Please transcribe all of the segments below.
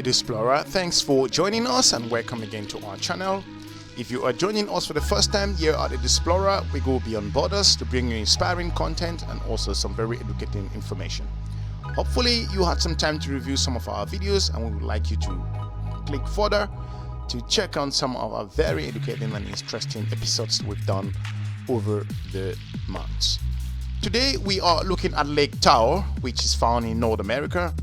EDUSPLORER. Thanks for joining us and welcome again to our channel. If you are joining us for the first time here at EDUSPLORER, we go beyond borders to bring you inspiring content and also some very educating information. Hopefully you had some time to review some of our videos, and we would like you to click further to check on some of our very educating and interesting episodes we've done over the months. Today we are looking at Lake Tahoe, which is found in North America.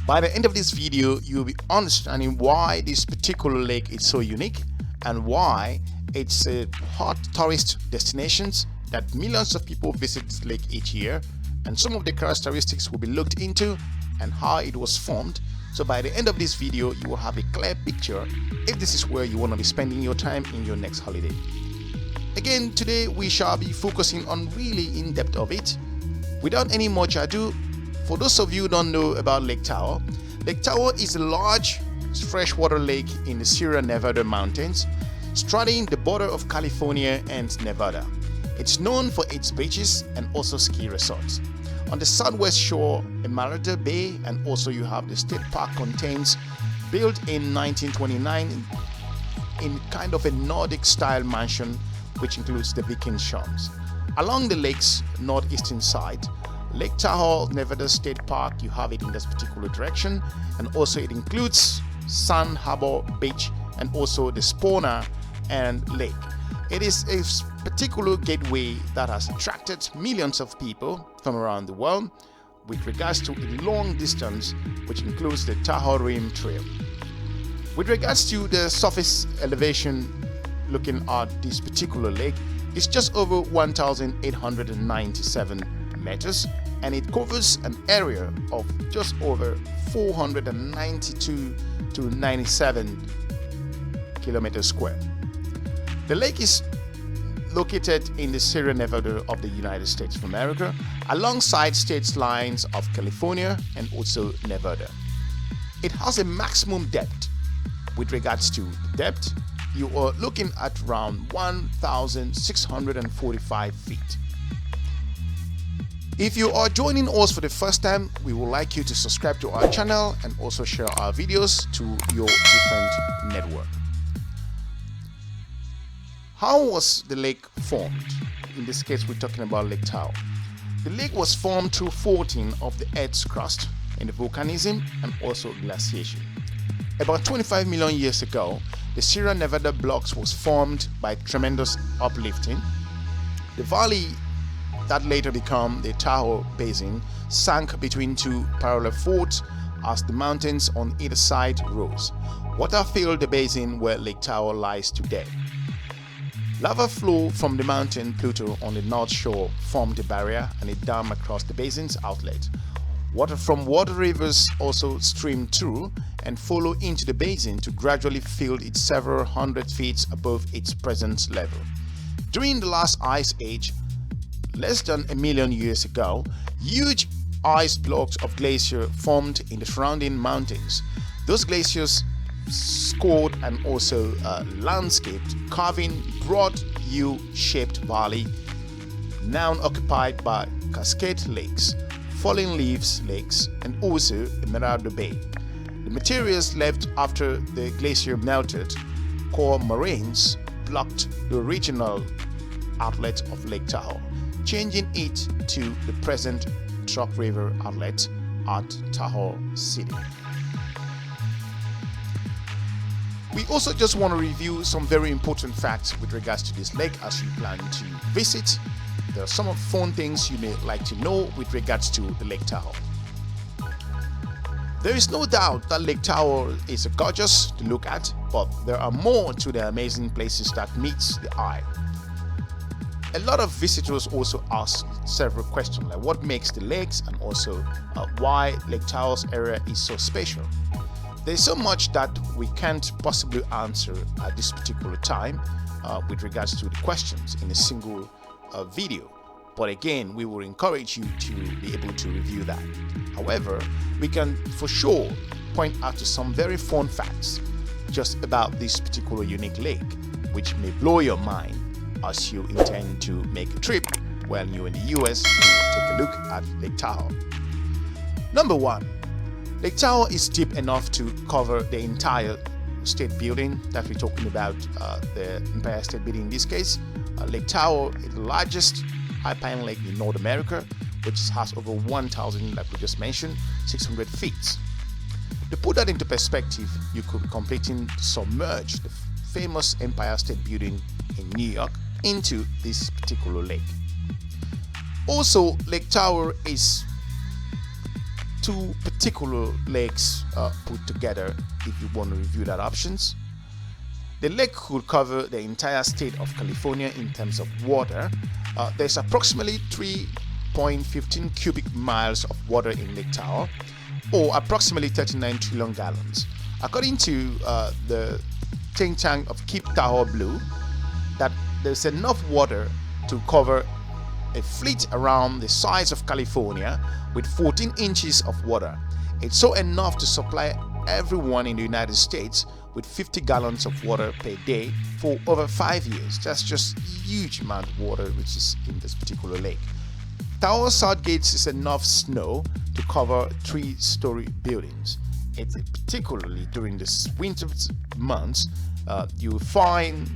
By the end of this video, you'll be understanding why this particular lake is so unique and why it's a hot tourist destination that millions of people visit this lake each year, and some of the characteristics will be looked into and how it was formed. So by the end of this video, you will have a clear picture if this is where you want to be spending your time in your next holiday. Again, today we shall be focusing on really in depth of it. Without any much ado, for those of you who don't know about Lake Tahoe is a large freshwater lake in the Sierra Nevada mountains, straddling the border of California and Nevada. It's known for its beaches and also ski resorts. On the southwest shore, Emerald Bay, and also you have the state park contains, built in 1929 in kind of a Nordic-style mansion, which includes the Vikingsholms. Along the lake's northeastern side, Lake Tahoe Nevada State Park, you have it in this particular direction, and also it includes Sand Harbor Beach and also the Spooner and Lake. It is a particular gateway that has attracted millions of people from around the world with regards to a long distance, which includes the Tahoe Rim Trail. With regards to the surface elevation looking at this particular lake, it's just over 1,897 meters, and it covers an area of just over 492 to 97 kilometers square. The lake is located in the Sierra Nevada of the United States of America, alongside state lines of California and also Nevada. It has a maximum depth. With regards to the depth, you are looking at around 1,645 feet. If you are joining us for the first time, we would like you to subscribe to our channel and also share our videos to your different network. How was the lake formed? In this case, we're talking about Lake Tahoe. The lake was formed through faulting of the Earth's crust and the volcanism and also glaciation. About 25 million years ago, the Sierra Nevada blocks was formed by tremendous uplifting. The valley that later became the Tahoe Basin sank between two parallel faults as the mountains on either side rose. Water filled the basin where Lake Tahoe lies today. Lava flow from the mountain plateau on the north shore formed a barrier and a dam across the basin's outlet. Water from water rivers also streamed through and follow into the basin to gradually fill it several hundred feet above its present level. During the last ice age, less than a million years ago, huge ice blocks of glacier formed in the surrounding mountains. Those glaciers scored and also landscaped, carving broad U-shaped valley now occupied by Cascade Lakes, Falling Leaves Lakes, and also Emerald Bay. The materials left after the glacier melted, core moraines, blocked the original outlet of Lake Tahoe, changing it to the present Truck River outlet at Tahoe City. We also just want to review some very important facts with regards to this lake as you plan to visit. There are some fun things you may like to know with regards to the Lake Tahoe. There is no doubt that Lake Tahoe is gorgeous to look at, but there are more to the amazing places that meets the eye. A lot of visitors also ask several questions like what makes the lakes and also why Lake Tahoe's area is so special. There's so much that we can't possibly answer at this particular time with regards to the questions in a single video. But again, we will encourage you to be able to review that. However, we can for sure point out to some very fun facts just about this particular unique lake, which may blow your mind as you intend to make a trip while you're in the US to take a look at Lake Tahoe. Number one, Lake Tahoe is deep enough to cover the entire state building that we're talking about, the Empire State Building in this case. Lake Tahoe is the largest alpine lake in North America, which has over 1,000, like we just mentioned, 600 feet. To put that into perspective, you could be completing submerge the famous Empire State Building in New York into this particular lake. Also, Lake Tahoe is two particular lakes put together if you want to review that options. The lake could cover the entire state of California in terms of water. There's approximately 3.15 cubic miles of water in Lake Tahoe, or approximately 39 trillion gallons. According to the think tank of Keep Tahoe Blue, that there's enough water to cover a fleet around the size of California with 14 inches of water. It's so enough to supply everyone in the United States with 50 gallons of water per day for over 5 years. That's just a huge amount of water which is in this particular lake. Tahoe South Gates is enough snow to cover 3-story buildings. It's particularly during the winter months, you find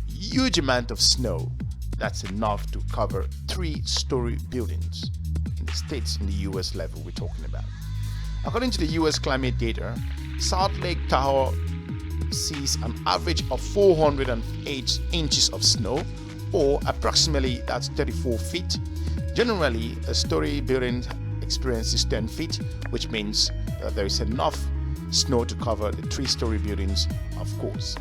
huge amount of snow that's enough to cover 3-story buildings in the states, in the US level we're talking about. According to the US climate data, South Lake Tahoe sees an average of 408 inches of snow, or approximately that's 34 feet. Generally, a story building experiences 10 feet, which means there is enough snow to cover the 3-story buildings, of course.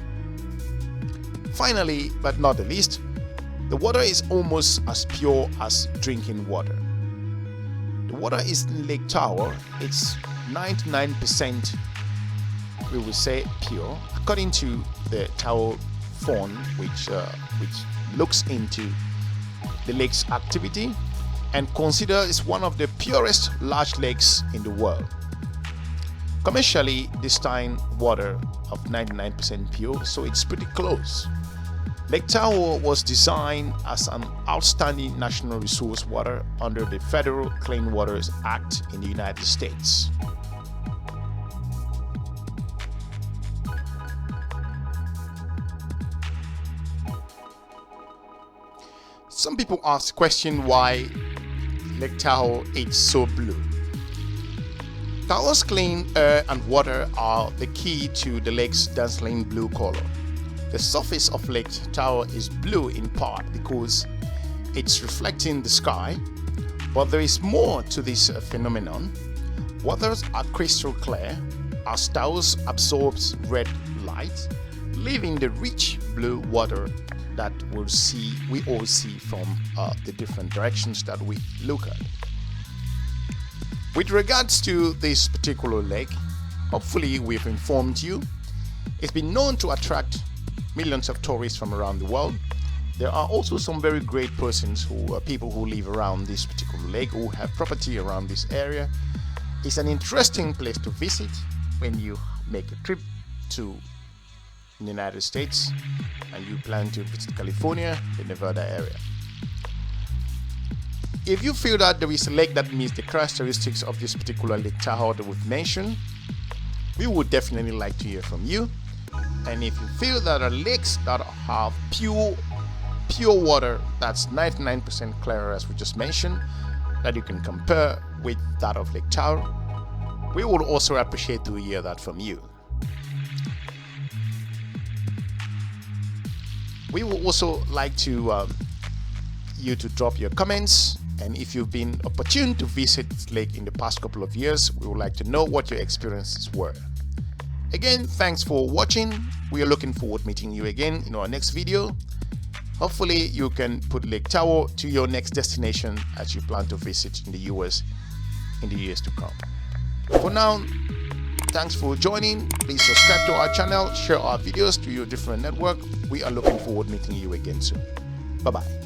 Finally, but not the least, the water is almost as pure as drinking water. The water is in Lake Tahoe. It's 99%, we will say, pure, according to the Tahoe Fund, which looks into the lake's activity and considers it's one of the purest large lakes in the world. Commercially destined water of 99% pure, so it's pretty close. Lake Tahoe was designed as an outstanding national resource water under the Federal Clean Waters Act in the United States. Some people ask the question why Lake Tahoe is so blue. Tahoe's clean air and water are the key to the lake's dazzling blue color. The surface of Lake Tahoe is blue in part because it's reflecting the sky, but there is more to this phenomenon. Waters are crystal clear as Tahoe absorbs red light, leaving the rich blue water that we all see from the different directions that we look at. With regards to this particular lake, hopefully we've informed you. It's been known to attract millions of tourists from around the world. There are also some very great persons who are people who live around this particular lake, who have property around this area. It's an interesting place to visit when you make a trip to the United States and you plan to visit California, the Nevada area. If you feel that there is a lake that meets the characteristics of this particular Lake Tahoe that we've mentioned, we would definitely like to hear from you. And if you feel that are lakes that have pure water that's 99% clear, as we just mentioned, that you can compare with that of Lake Tahoe, we would also appreciate to hear that from you. We would also like to you to drop your comments, and if you've been opportune to visit this lake in the past couple of years, we would like to know what your experiences were. Again, thanks for watching. We are looking forward to meeting you again in our next video. Hopefully you can put Lake Tahoe to your next destination as you plan to visit in the US in the years to come. For now, thanks for joining. Please subscribe to our channel, share our videos to your different network. We are looking forward to meeting you again soon. Bye-bye.